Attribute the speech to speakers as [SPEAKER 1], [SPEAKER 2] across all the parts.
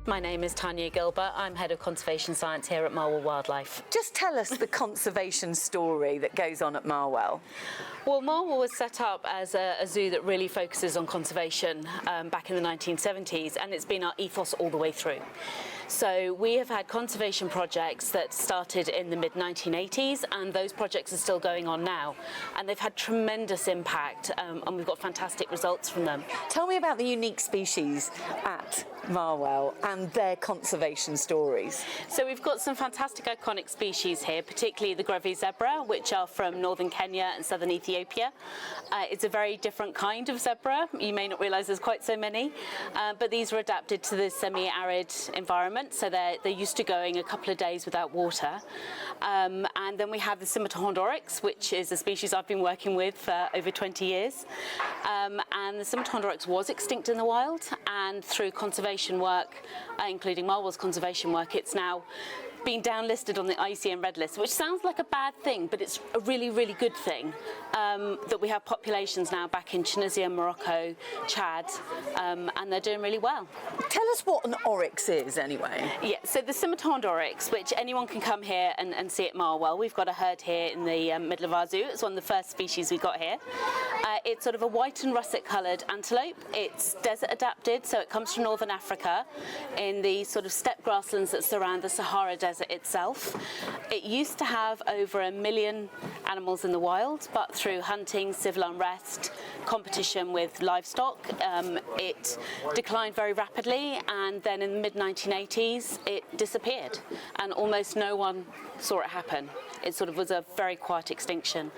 [SPEAKER 1] My name is Tania Gilbert. I'm Head of Conservation Science here at Marwell Wildlife.
[SPEAKER 2] Just tell us the conservation story that goes on at Marwell.
[SPEAKER 1] Well, Marwell was set up as a zoo that really focuses on conservation back in the 1970s, and it's been our ethos all the way through. So we have had conservation projects that started in the mid-1980s, and those projects are still going on now. And they've had tremendous impact, and we've got fantastic results from them.
[SPEAKER 2] Tell me about the unique species at Marwell and their conservation stories.
[SPEAKER 1] So we've got some fantastic iconic species here, particularly the Grevy zebra, which are from northern Kenya and southern Ethiopia. It's a very different kind of zebra. You may not realise there's quite so many, but these are adapted to the semi-arid environment. So they're used to going a couple of days without water. And then we have the scimitar-horned oryx, which is a species I've been working with for over 20 years. And the scimitar-horned oryx was extinct in the wild, and through conservation work, including Marwell's conservation work, it's now been downlisted on the IUCN Red List, which sounds like a bad thing, but it's a really, really good thing that we have populations now back in Tunisia, Morocco, Chad, and they're doing really well.
[SPEAKER 2] Tell us what an oryx is, anyway.
[SPEAKER 1] Yeah, so the scimitar-horned oryx, which anyone can come here and see at Marwell. We've got a herd here in the middle of our zoo. It's one of the first species we got here. It's sort of a white and russet-coloured antelope. It's desert adapted, so it comes from northern Africa in the sort of steppe grasslands that surround the Sahara Desert itself. It used to have over 1 million animals in the wild, but through hunting, civil unrest, competition with livestock, it declined very rapidly, and then in the mid-1980s it disappeared, and almost no one saw it happen. It sort of was a very quiet extinction.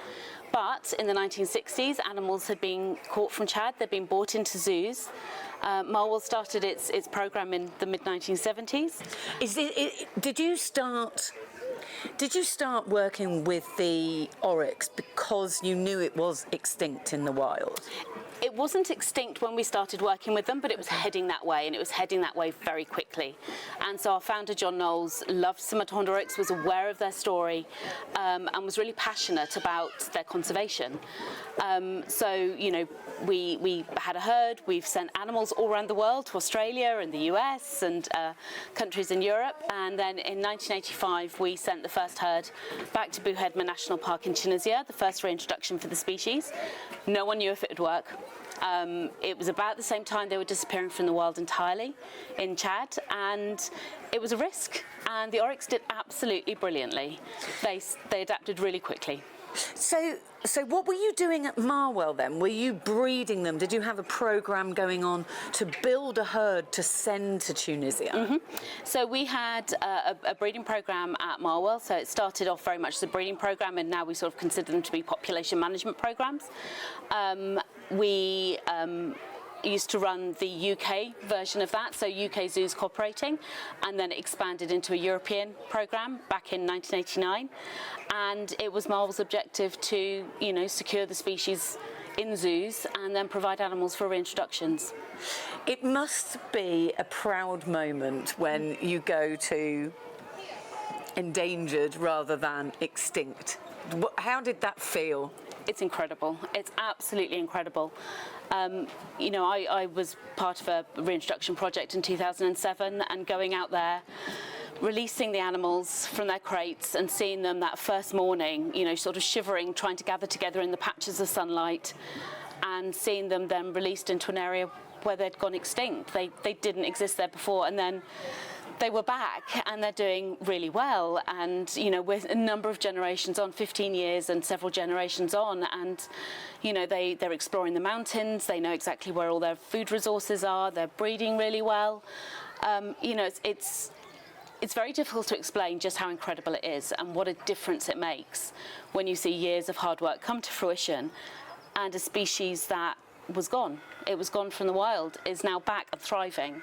[SPEAKER 1] But in the 1960s, animals had been caught from Chad, they'd been brought into zoos. Marwell started its program in the mid-1970s.
[SPEAKER 2] Did you start working with the oryx because you knew it was extinct in the wild?
[SPEAKER 1] It wasn't extinct when we started working with them, but it was heading that way, and it was heading that way very quickly. And so our founder, John Knowles, loved scimitar-horned oryx, was aware of their story, and was really passionate about their conservation. So, you know, we had a herd. We've sent animals all around the world, to Australia and the US and countries in Europe. And then in 1985, we sent the first herd back to Buhedma National Park in Tunisia, the first reintroduction for the species. No one knew if it would work. It was about the same time they were disappearing from the wild entirely in Chad, and it was a risk, and the oryx did absolutely brilliantly. They adapted really quickly.
[SPEAKER 2] So what were you doing at Marwell then? Were you breeding them? Did you have a programme going on to build a herd to send to Tunisia?
[SPEAKER 1] Mm-hmm. So we had a breeding programme at Marwell. So it started off very much as a breeding programme, and now we sort of consider them to be population management programmes. We used to run the UK version of that, so UK Zoos Cooperating, and then it expanded into a European programme back in 1989. And it was Marwell's objective to, you know, secure the species in zoos and then provide animals for reintroductions.
[SPEAKER 2] It must be a proud moment when you go to endangered rather than extinct. How did that feel?
[SPEAKER 1] It's incredible. It's absolutely incredible. You know, I was part of a reintroduction project in 2007, and going out there, releasing the animals from their crates and seeing them that first morning, you know, sort of shivering, trying to gather together in the patches of sunlight, and seeing them then released into an area where they'd gone extinct. They didn't exist there before, and then they were back, and they're doing really well. And, you know, we're a number of generations on, 15 years and several generations on, and, you know, they're exploring the mountains. They know exactly where all their food resources are. They're breeding really well. You know, it's very difficult to explain just how incredible it is and what a difference it makes when you see years of hard work come to fruition, and a species that was gone. It was gone from the wild, is now back and thriving.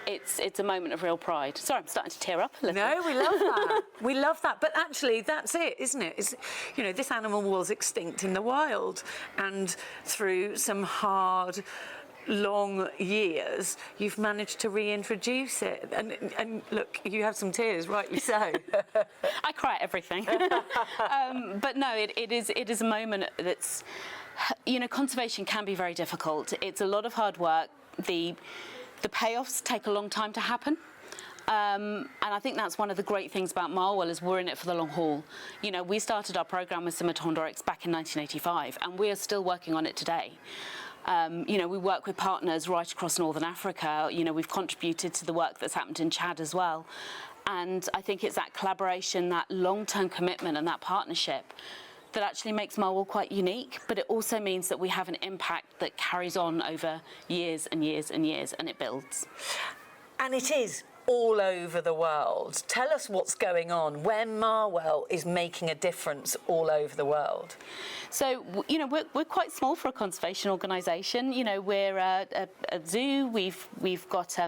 [SPEAKER 1] It's a moment of real pride. Sorry, I'm starting to tear up a little.
[SPEAKER 2] No, we love that. We love that. But actually, that's it, isn't it? You know, this animal was extinct in the wild, and through some hard, long years, you've managed to reintroduce it. And look, you have some tears, rightly so.
[SPEAKER 1] I cry at everything. But no, it is a moment that's, you know, conservation can be very difficult. It's a lot of hard work. The payoffs take a long time to happen. And I think that's one of the great things about Marwell is we're in it for the long haul. You know, we started our programme with scimitar-horned oryx back in 1985, and we are still working on it today. You know, we work with partners right across Northern Africa. You know, we've contributed to the work that's happened in Chad as well. And I think it's that collaboration, that long-term commitment and that partnership that actually makes Marwell quite unique, but it also means that we have an impact that carries on over years and years and years, and it builds.
[SPEAKER 2] And it is all over the world. Tell us what's going on when Marwell is making a difference all over the world.
[SPEAKER 1] So, you know, we're quite small for a conservation organisation. You know, we're a zoo. We've got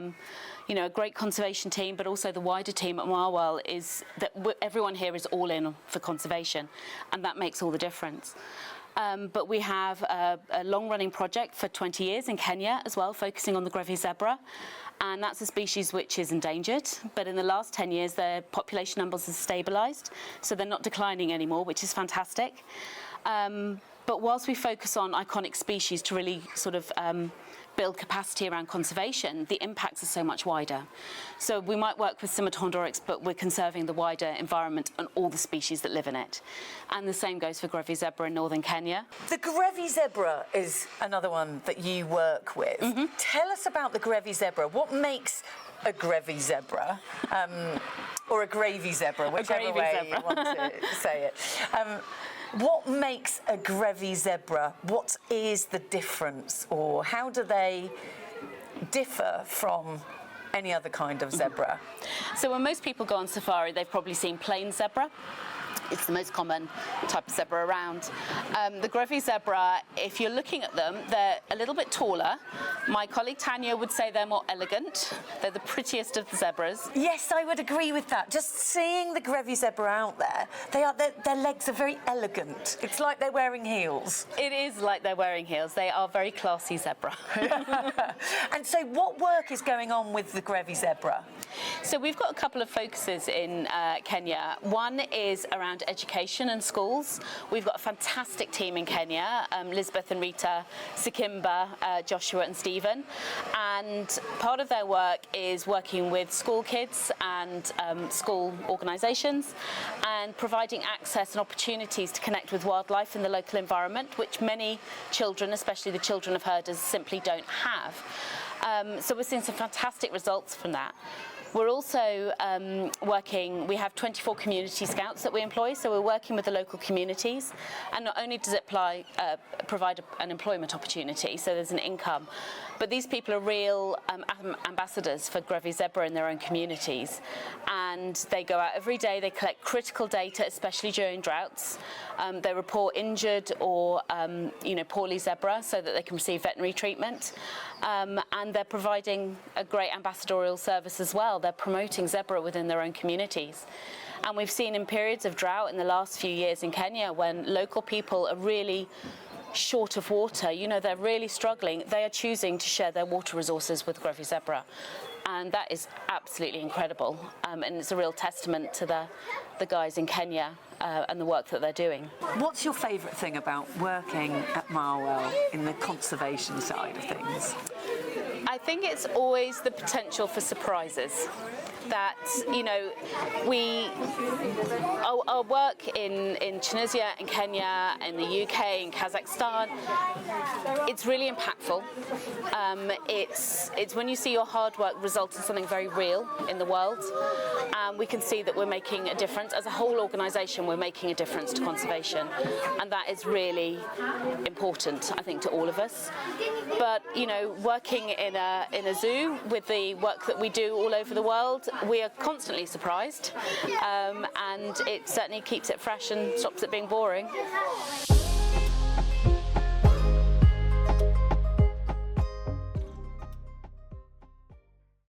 [SPEAKER 1] you know, a great conservation team, but also the wider team at Marwell is that everyone here is all in for conservation, and that makes all the difference. But we have a long-running project for 20 years in Kenya as well, focusing on the Grevy zebra. And that's a species which is endangered, but in the last 10 years their population numbers have stabilised, so they're not declining anymore, which is fantastic. But whilst we focus on iconic species to really sort of build capacity around conservation, the impacts are so much wider. So we might work with scimitar-horned oryx, but we're conserving the wider environment and all the species that live in it. And the same goes for Grevy zebra in northern Kenya.
[SPEAKER 2] The Grevy zebra is another one that you work with. Tell us about the Grevy zebra. What makes a Grevy zebra, or a gravy zebra, whichever way you want to say it. What makes a Grevy zebra? What is the difference, or how do they differ from any other kind of zebra?
[SPEAKER 1] So when most people go on safari, they've probably seen plain zebra. It's the most common type of zebra around. The Grevy zebra, if you're looking at them, they're a little bit taller. My colleague Tania would say they're more elegant. They're the prettiest of the zebras.
[SPEAKER 2] Yes, I would agree with that. Just seeing the Grevy zebra out there, their legs are very elegant. It's like they're wearing heels.
[SPEAKER 1] It is like they're wearing heels. They are very classy zebra.
[SPEAKER 2] And so what work is going on with the Grevy zebra?
[SPEAKER 1] So we've got a couple of focuses in Kenya. One is around education and schools. We've got a fantastic team in Kenya, Lisbeth and Rita, Sikimba, Joshua and Stephen. And part of their work is working with school kids and school organisations and providing access and opportunities to connect with wildlife in the local environment, which many children, especially the children of herders, simply don't have. So we're seeing some fantastic results from that. We're also working, we have 24 community scouts that we employ, so we're working with the local communities, and not only does it provide an employment opportunity, so there's an income, but these people are real ambassadors for Grevy zebra in their own communities, and they go out every day, they collect critical data, especially during droughts. They report injured or poorly zebra so that they can receive veterinary treatment, and they're providing a great ambassadorial service as well. They're promoting zebra within their own communities. And we've seen in periods of drought in the last few years in Kenya when local people are really short of water, they're really struggling, they are choosing to share their water resources with Grevy zebra. And that is absolutely incredible. And it's a real testament to the guys in Kenya and the work that they're doing.
[SPEAKER 2] What's your favourite thing about working at Marwell in the conservation side of things?
[SPEAKER 1] I think it's always the potential for surprises. That, our work in Tunisia, in Kenya, in the UK, in Kazakhstan, it's really impactful. It's when you see your hard work result in something very real in the world. We can see that we're making a difference. As a whole organisation, we're making a difference to conservation. And that is really important, I think, to all of us. But, working in a zoo with the work that we do all over the world, we are constantly surprised, and it certainly keeps it fresh and stops it being boring.